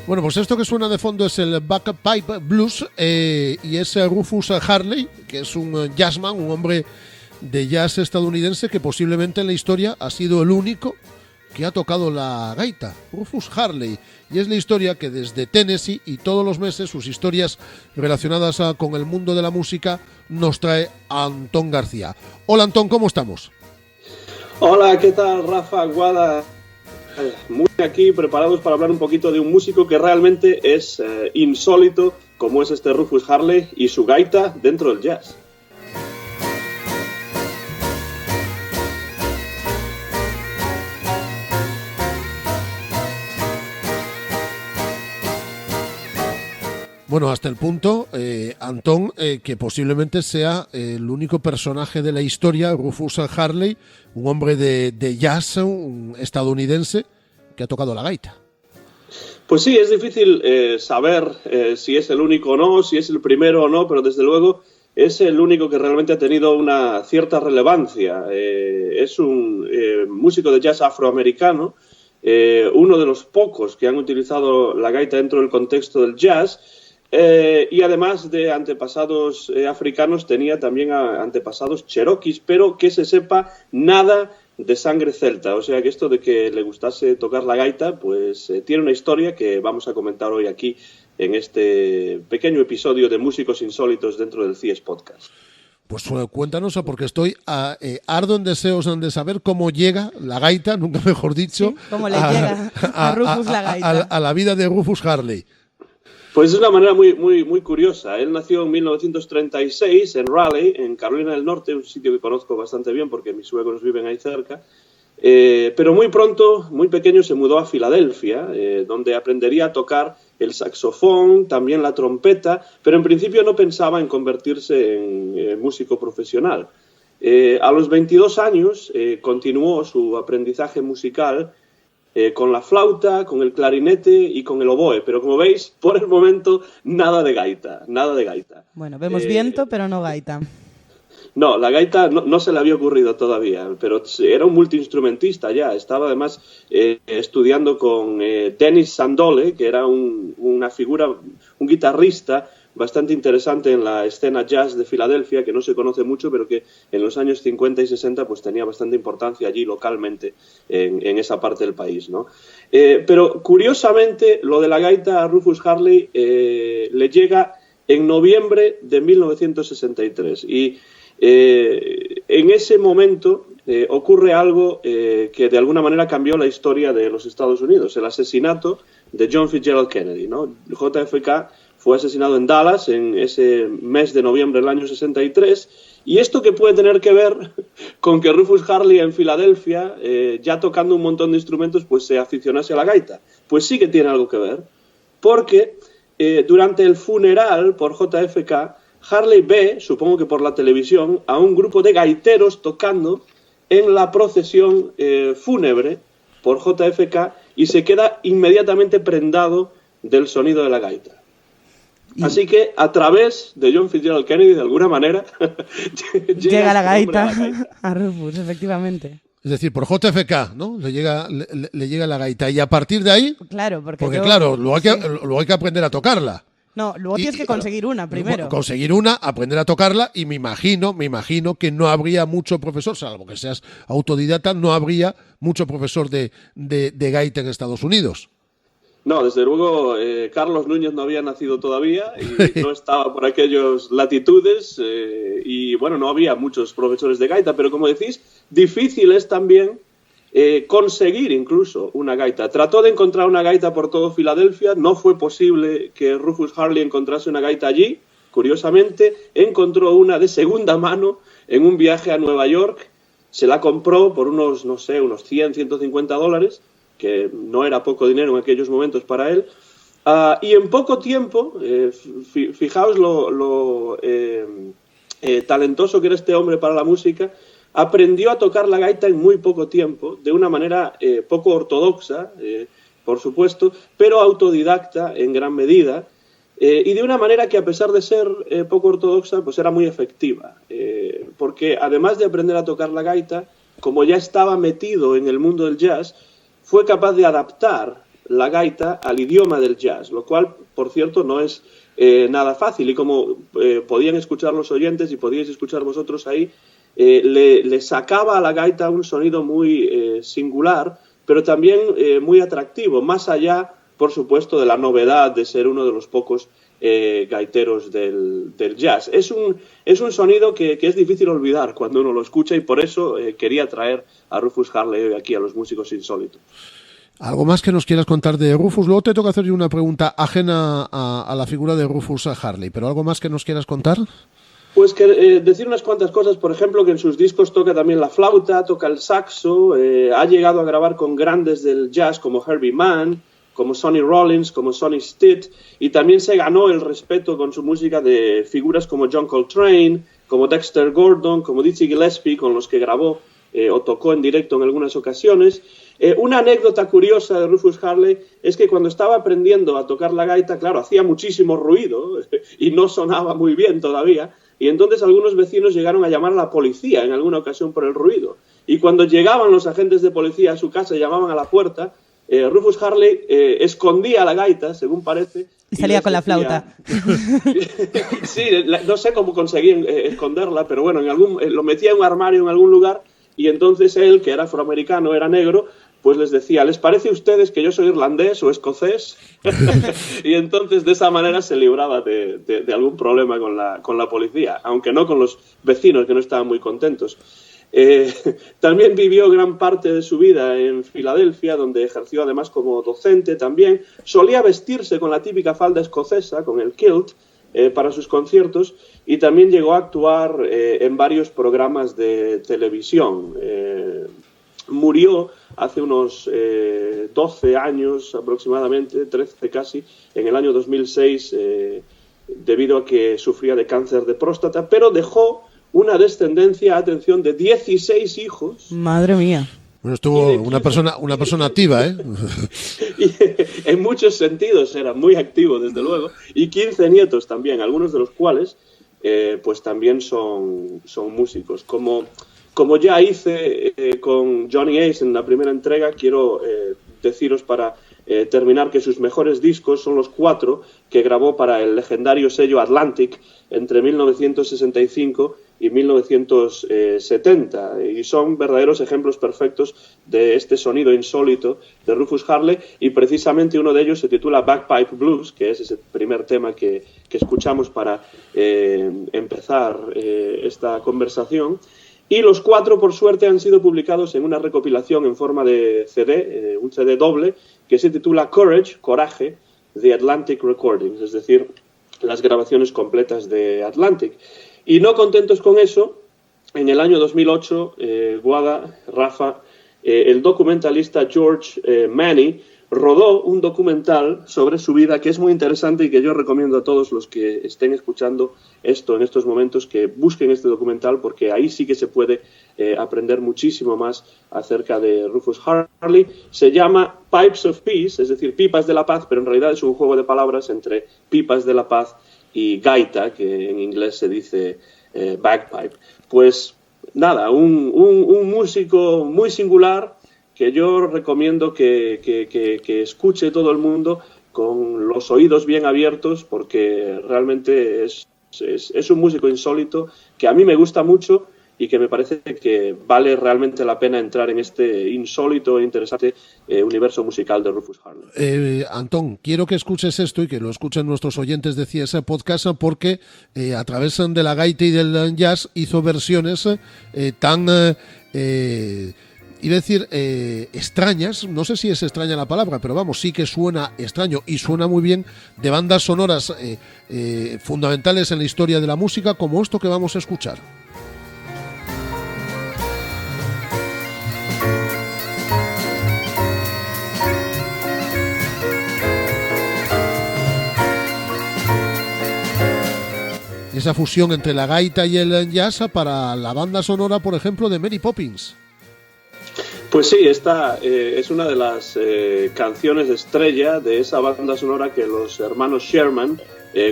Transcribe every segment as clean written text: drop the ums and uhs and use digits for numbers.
Bueno, pues esto que suena de fondo es el Bagpipe Blues y es Rufus Harley, que es un jazzman, un hombre de jazz estadounidense que posiblemente en la historia ha sido el único que ha tocado la gaita, Rufus Harley. Y es la historia que desde Tennessee y todos los meses sus historias relacionadas con el mundo de la música nos trae Antón García. Hola Antón, ¿cómo estamos? Hola, ¿qué tal Rafa, Guada? Muy aquí preparados para hablar un poquito de un músico que realmente es insólito, como es este Rufus Harley y su gaita dentro del jazz. Bueno, hasta el punto, Antón, que posiblemente sea el único personaje de la historia, Rufus Harley, un hombre de jazz, un estadounidense, que ha tocado la gaita. Pues sí, es difícil saber si es el único o no, si es el primero o no, pero desde luego es el único que realmente ha tenido una cierta relevancia. Es un músico de jazz afroamericano, uno de los pocos que han utilizado la gaita dentro del contexto del jazz. Y además de antepasados africanos, tenía también antepasados cherokees, pero que se sepa nada de sangre celta. O sea que esto de que le gustase tocar la gaita, pues tiene una historia que vamos a comentar hoy aquí en este pequeño episodio de Músicos Insólitos dentro del CIES Podcast. Pues cuéntanos, porque estoy ardo en deseos de saber cómo llega la gaita, nunca mejor dicho, sí, cómo le llega a Rufus la gaita. A la vida de Rufus Harley. Pues es una manera muy curiosa. Él nació en 1936 en Raleigh, en Carolina del Norte, un sitio que conozco bastante bien porque mis suegros viven ahí cerca. Pero muy pronto, muy pequeño, se mudó a Filadelfia, donde aprendería a tocar el saxofón, también la trompeta, pero en principio no pensaba en convertirse en músico profesional. A los 22 años continuó su aprendizaje musical con la flauta, con el clarinete y con el oboe, pero como veis, por el momento, nada de gaita. Bueno, vemos viento, pero no gaita. No, la gaita no se le había ocurrido todavía, pero era un multiinstrumentista ya. Estaba además estudiando con Dennis Sandole, que era una figura, un guitarrista bastante interesante en la escena jazz de Filadelfia, que no se conoce mucho, pero que en los años 50 y 60 pues tenía bastante importancia allí localmente en esa parte del país, ¿no? Pero curiosamente lo de la gaita a Rufus Harley le llega en noviembre de 1963 y en ese momento ocurre algo que de alguna manera cambió la historia de los Estados Unidos, el asesinato de John Fitzgerald Kennedy, ¿no? JFK fue asesinado en Dallas en ese mes de noviembre del año 63. ¿Y esto qué puede tener que ver con que Rufus Harley en Filadelfia, ya tocando un montón de instrumentos, pues se aficionase a la gaita? Pues sí que tiene algo que ver, porque durante el funeral por JFK, Harley ve, supongo que por la televisión, a un grupo de gaiteros tocando en la procesión fúnebre por JFK y se queda inmediatamente prendado del sonido de la gaita. Así que a través de John Fitzgerald Kennedy, de alguna manera, llega la gaita a Rufus, efectivamente. Es decir, por JFK, ¿no? Le llega la gaita y a partir de ahí, claro, porque claro, luego hay que aprender a tocarla. No, luego tienes que conseguir una primero. Conseguir una, aprender a tocarla y me imagino que no habría mucho profesor, salvo que seas autodidacta, no habría mucho profesor de gaita en Estados Unidos. No, desde luego Carlos Núñez no había nacido todavía y no estaba por aquellas latitudes y bueno, no había muchos profesores de gaita, pero como decís, difícil es también conseguir incluso una gaita. Trató de encontrar una gaita por todo Filadelfia, no fue posible que Rufus Harley encontrase una gaita allí. Curiosamente, encontró una de segunda mano en un viaje a Nueva York, se la compró por unos 100, 150 dólares, que no era poco dinero en aquellos momentos para él, y en poco tiempo, fijaos lo talentoso que era este hombre para la música, aprendió a tocar la gaita en muy poco tiempo, de una manera poco ortodoxa, por supuesto, pero autodidacta en gran medida, y de una manera que a pesar de ser poco ortodoxa, pues era muy efectiva, porque además de aprender a tocar la gaita, como ya estaba metido en el mundo del jazz, fue capaz de adaptar la gaita al idioma del jazz, lo cual, por cierto, no es nada fácil. Y como podían escuchar los oyentes y podíais escuchar vosotros ahí, le sacaba a la gaita un sonido muy singular, pero también muy atractivo, más allá, por supuesto, de la novedad de ser uno de los pocos gaiteros del jazz. Es un sonido que es difícil olvidar cuando uno lo escucha, y por eso quería traer a Rufus Harley hoy aquí a los músicos insólitos. ¿Algo más que nos quieras contar de Rufus? Luego te toca hacer una pregunta ajena a la figura de Rufus Harley, pero ¿algo más que nos quieras contar? Pues que decir unas cuantas cosas, por ejemplo, que en sus discos toca también la flauta, toca el saxo, ha llegado a grabar con grandes del jazz como Herbie Mann, como Sonny Rollins, como Sonny Stitt, y también se ganó el respeto con su música de figuras como John Coltrane, como Dexter Gordon, como Dizzy Gillespie, con los que grabó o tocó en directo en algunas ocasiones. Una anécdota curiosa de Rufus Harley es que cuando estaba aprendiendo a tocar la gaita, claro, hacía muchísimo ruido y no sonaba muy bien todavía, y entonces algunos vecinos llegaron a llamar a la policía en alguna ocasión por el ruido. Y cuando llegaban los agentes de policía a su casa y llamaban a la puerta, Rufus Harley escondía la gaita, según parece, y salía con la flauta. Sí, no sé cómo conseguían esconderla, pero bueno, lo metía en un armario en algún lugar, y entonces él, que era afroamericano, era negro, pues les decía: ¿les parece a ustedes que yo soy irlandés o escocés? Y entonces de esa manera se libraba de algún problema con la policía, aunque no con los vecinos, que no estaban muy contentos. También vivió gran parte de su vida en Filadelfia, donde ejerció además como docente también. Solía vestirse con la típica falda escocesa, con el kilt, para sus conciertos, y también llegó a actuar en varios programas de televisión. Murió hace unos 12 años aproximadamente, 13 casi, en el año 2006, debido a que sufría de cáncer de próstata, pero dejó una descendencia, atención, de 16 hijos. Madre mía. Bueno, estuvo una persona activa, ¿eh? Y en muchos sentidos era muy activo, desde luego, y 15 nietos también, algunos de los cuales pues también son músicos. Como ya hice con Johnny Ace en la primera entrega, quiero deciros para terminar que sus mejores discos son los 4 que grabó para el legendario sello Atlantic entre 1965 y 1970, y son verdaderos ejemplos perfectos de este sonido insólito de Rufus Harley, y precisamente uno de ellos se titula Bagpipe Blues, que es ese primer tema que escuchamos para empezar esta conversación. Y los 4, por suerte, han sido publicados en una recopilación en forma de CD, un CD doble, que se titula Courage, Coraje, The Atlantic Recordings, es decir, las grabaciones completas de Atlantic. Y no contentos con eso, en el año 2008, Guada, Rafa, el documentalista George Manny rodó un documental sobre su vida que es muy interesante y que yo recomiendo a todos los que estén escuchando esto en estos momentos que busquen este documental, porque ahí sí que se puede aprender muchísimo más acerca de Rufus Harley. Se llama Pipes of Peace, es decir, pipas de la paz, pero en realidad es un juego de palabras entre pipas de la paz y gaita, que en inglés se dice bagpipe. Pues nada, un músico muy singular que yo recomiendo que escuche todo el mundo con los oídos bien abiertos, porque realmente es un músico insólito que a mí me gusta mucho y que me parece que vale realmente la pena entrar en este insólito e interesante universo musical de Rufus Harley. Antón, quiero que escuches esto y que lo escuchen nuestros oyentes de CS Podcast, porque a través de la gaita y del jazz hizo versiones tan... iba a decir extrañas, no sé si es extraña la palabra, pero vamos, sí que suena extraño y suena muy bien, de bandas sonoras fundamentales en la historia de la música, como esto que vamos a escuchar. Esa fusión entre la gaita y el jazz para la banda sonora, por ejemplo, de Mary Poppins. Pues sí, esta es una de las canciones estrella de esa banda sonora que los hermanos Sherman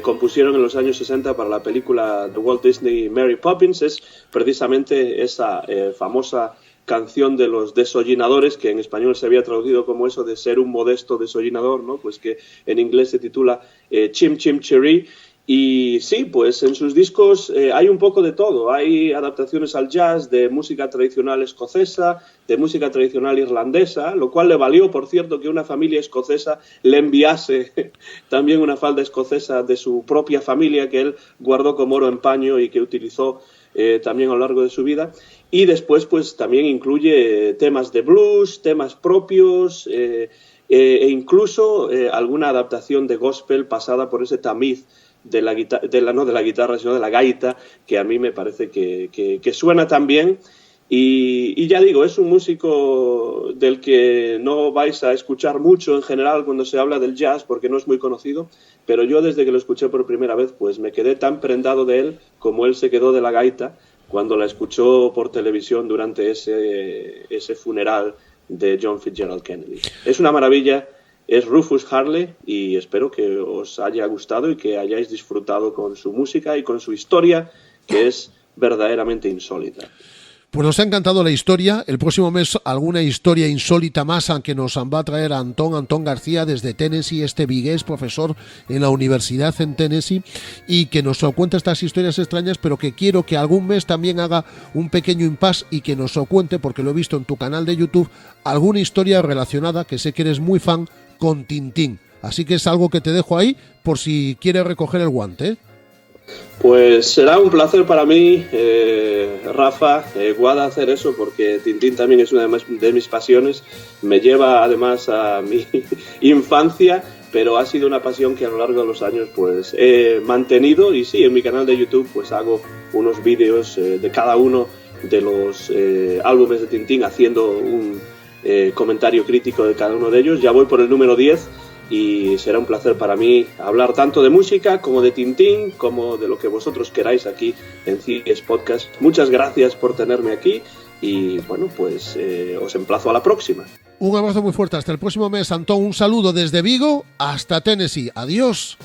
compusieron en los años 60 para la película de Walt Disney Mary Poppins. Es precisamente esa famosa canción de los desollinadores, que en español se había traducido como eso de ser un modesto desollinador, ¿no? Pues que en inglés se titula Chim Chim Cheree. Y sí, pues en sus discos hay un poco de todo. Hay adaptaciones al jazz de música tradicional escocesa, de música tradicional irlandesa, lo cual le valió, por cierto, que una familia escocesa le enviase también una falda escocesa de su propia familia que él guardó como oro en paño y que utilizó también a lo largo de su vida. Y después pues también incluye temas de blues, temas propios e incluso alguna adaptación de gospel pasada por ese tamiz no de la guitarra, sino de la gaita, que a mí me parece que suena tan bien. Y ya digo, es un músico del que no vais a escuchar mucho en general cuando se habla del jazz, porque no es muy conocido, pero yo desde que lo escuché por primera vez, pues me quedé tan prendado de él como él se quedó de la gaita cuando la escuchó por televisión durante ese funeral de John Fitzgerald Kennedy. Es una maravilla. Es Rufus Harley y espero que os haya gustado y que hayáis disfrutado con su música y con su historia, que es verdaderamente insólita. Pues nos ha encantado la historia. El próximo mes alguna historia insólita más que nos va a traer Antón García desde Tennessee, este vigués profesor en la universidad en Tennessee, y que nos cuente estas historias extrañas, pero que quiero que algún mes también haga un pequeño impasse y que nos cuente, porque lo he visto en tu canal de YouTube, alguna historia relacionada, que sé que eres muy fan, con Tintín. Así que es algo que te dejo ahí por si quieres recoger el guante. Pues será un placer para mí, Rafa, Guada, hacer eso, porque Tintín también es una de mis pasiones. Me lleva además a mi infancia, pero ha sido una pasión que a lo largo de los años pues he mantenido. Y sí, en mi canal de YouTube pues hago unos vídeos de cada uno de los álbumes de Tintín, haciendo un comentario crítico de cada uno de ellos. Ya voy por el número 10 y será un placer para mí hablar tanto de música como de Tintín, como de lo que vosotros queráis aquí en CIES Podcast. Muchas gracias por tenerme aquí y bueno, pues os emplazo a la próxima. Un abrazo muy fuerte, hasta el próximo mes, Antón. Un saludo desde Vigo hasta Tennessee. Adiós.